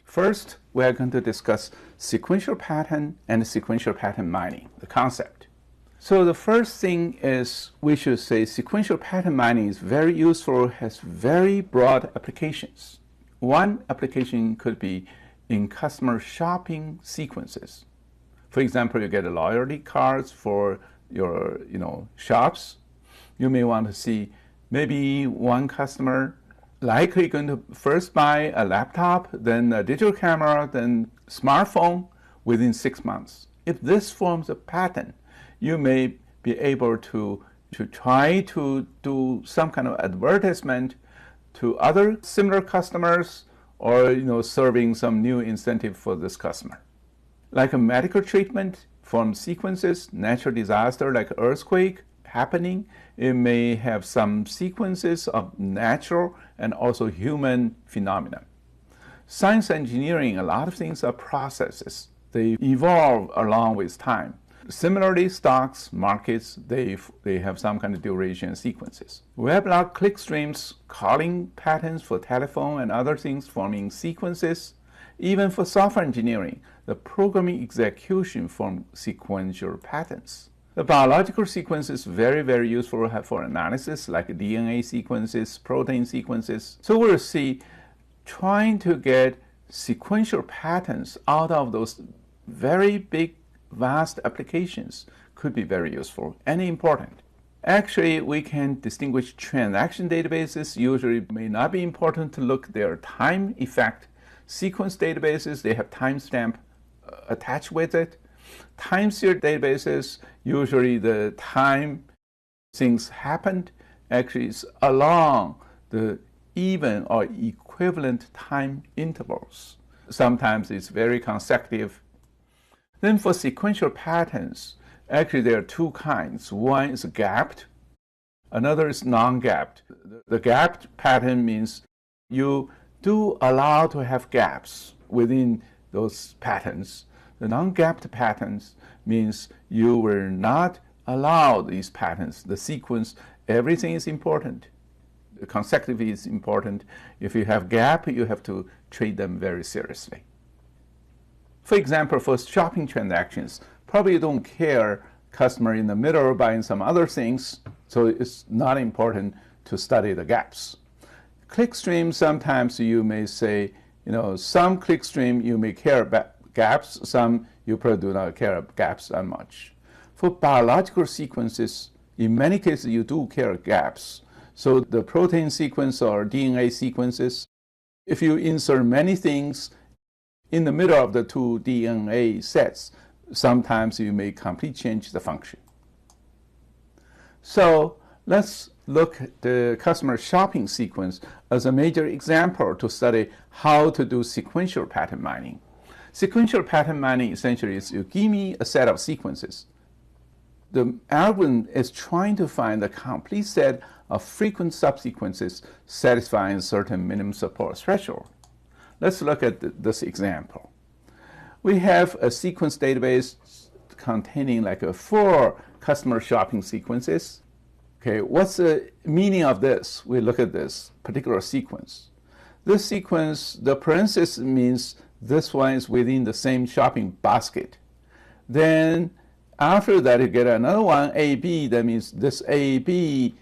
First, we are going to discuss sequential pattern and sequential pattern mining, the concept. So the first thing is we should say sequential pattern mining is very useful, has very broad applications. One application could be in customer shopping sequences. For example, you get loyalty cards for your shops. You may want to see maybe one customer likely going to first buy a laptop, then a digital camera, then smartphone within 6 months. If this forms a pattern, you may be able to try to do some kind of advertisement to other similar customers, or serving some new incentive for this customer. Like a medical treatment from sequences, natural disaster like earthquake happening, it may have some sequences of natural and also human phenomena. Science engineering, a lot of things are processes. They evolve along with time. Similarly, stocks, markets, they have some kind of duration sequences. Weblog clickstreams, calling patterns for telephone and other things forming sequences. Even for software engineering, the programming execution form sequential patterns. The biological sequence is very, very useful for analysis, like DNA sequences, protein sequences. So we'll see trying to get sequential patterns out of those very big, vast applications could be very useful and important. Actually, we can distinguish transaction databases. Usually may not be important to look at their time effect. Sequence databases, they have timestamp attached with it. Time series databases, usually the time things happened actually is along the even or equivalent time intervals. Sometimes it's very consecutive. Then for sequential patterns, actually there are two kinds. One is gapped, another is non-gapped. The gapped pattern means you do allow to have gaps within those patterns. The non-gapped patterns means you will not allow these patterns. The sequence, everything is important. The consecutivity is important. If you have gap, you have to treat them very seriously. For example, for shopping transactions, probably you don't care customer in the middle buying some other things, so it's not important to study the gaps. Clickstream, sometimes you may say, some clickstream you may care about gaps, some you probably do not care about gaps that much. For biological sequences, in many cases you do care gaps. So the protein sequence or DNA sequences, if you insert many things in the middle of the two DNA sets, sometimes you may completely change the function. So let's look at the customer shopping sequence as a major example to study how to do sequential pattern mining. Sequential pattern mining essentially is you give me a set of sequences. The algorithm is trying to find the complete set of frequent subsequences satisfying certain minimum support threshold. Let's look at this example. We have a sequence database containing like 4 customer shopping sequences. Okay, what's the meaning of this? We look at this particular sequence. This sequence, the parenthesis means this one is within the same shopping basket. Then after that, you get another one, AB, that means this AB,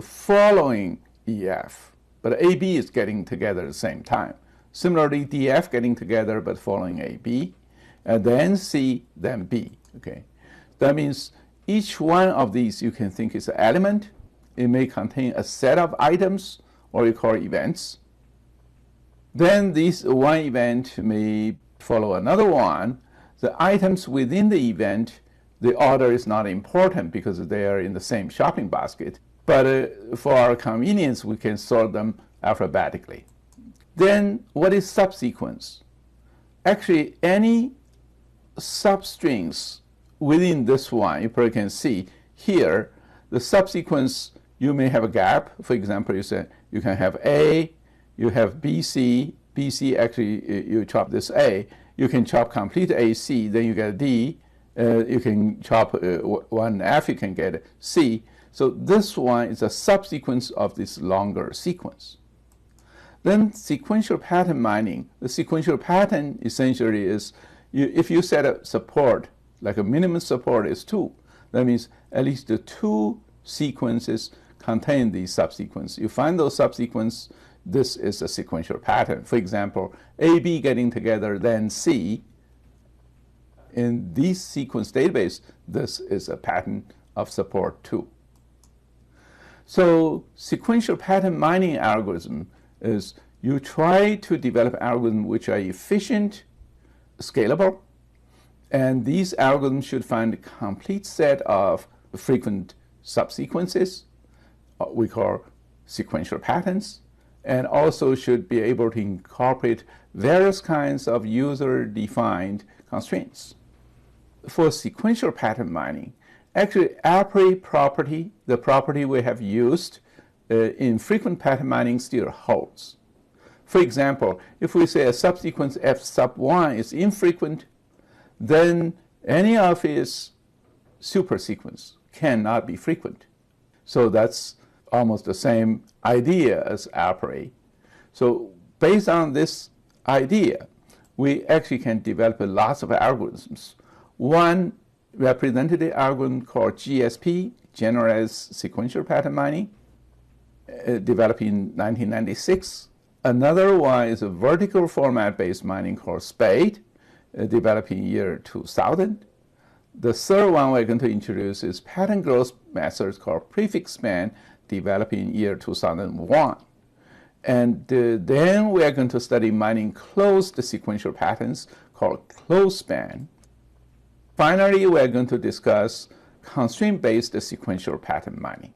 following EF. But AB is getting together at the same time. Similarly, DF getting together but following AB, and then C, then B. Okay, that means each one of these you can think is an element. It may contain a set of items, or you call events. Then this one event may follow another one. The items within the event, the order is not important because they are in the same shopping basket. But for our convenience, we can sort them alphabetically. Then what is subsequence? Actually, any substrings within this one, you probably can see here, the subsequence, you may have a gap. For example, you say you can have A, you have BC. BC, actually, you chop this A. You can chop complete AC, then you get D. You can chop one F, you can get C. So this one is a subsequence of this longer sequence. Then sequential pattern mining. The sequential pattern essentially is, if you set a support, like a minimum support is 2, that means at least the 2 sequences contain the subsequence. You find those subsequence, this is a sequential pattern. For example, A, B getting together, then C. In this sequence database, this is a pattern of support 2. So sequential pattern mining algorithm is you try to develop algorithms which are efficient, scalable, and these algorithms should find a complete set of frequent subsequences, we call sequential patterns, and also should be able to incorporate various kinds of user-defined constraints. For sequential pattern mining, actually a priori property, the property we have used in frequent pattern mining still holds. For example, if we say a subsequence f sub 1 is infrequent, then any of its supersequence cannot be frequent. So that's almost the same idea as a priori. So based on this idea, we actually can develop lots of algorithms. One representative algorithm called GSP, Generalized Sequential Pattern Mining, developed in 1996. Another one is a vertical format-based mining called SPADE, developed in year 2000. The third one we're going to introduce is pattern growth methods called prefix span, developed in year 2001. And then we are going to study mining closed sequential patterns called closed span. Finally, we are going to discuss constraint-based sequential pattern mining.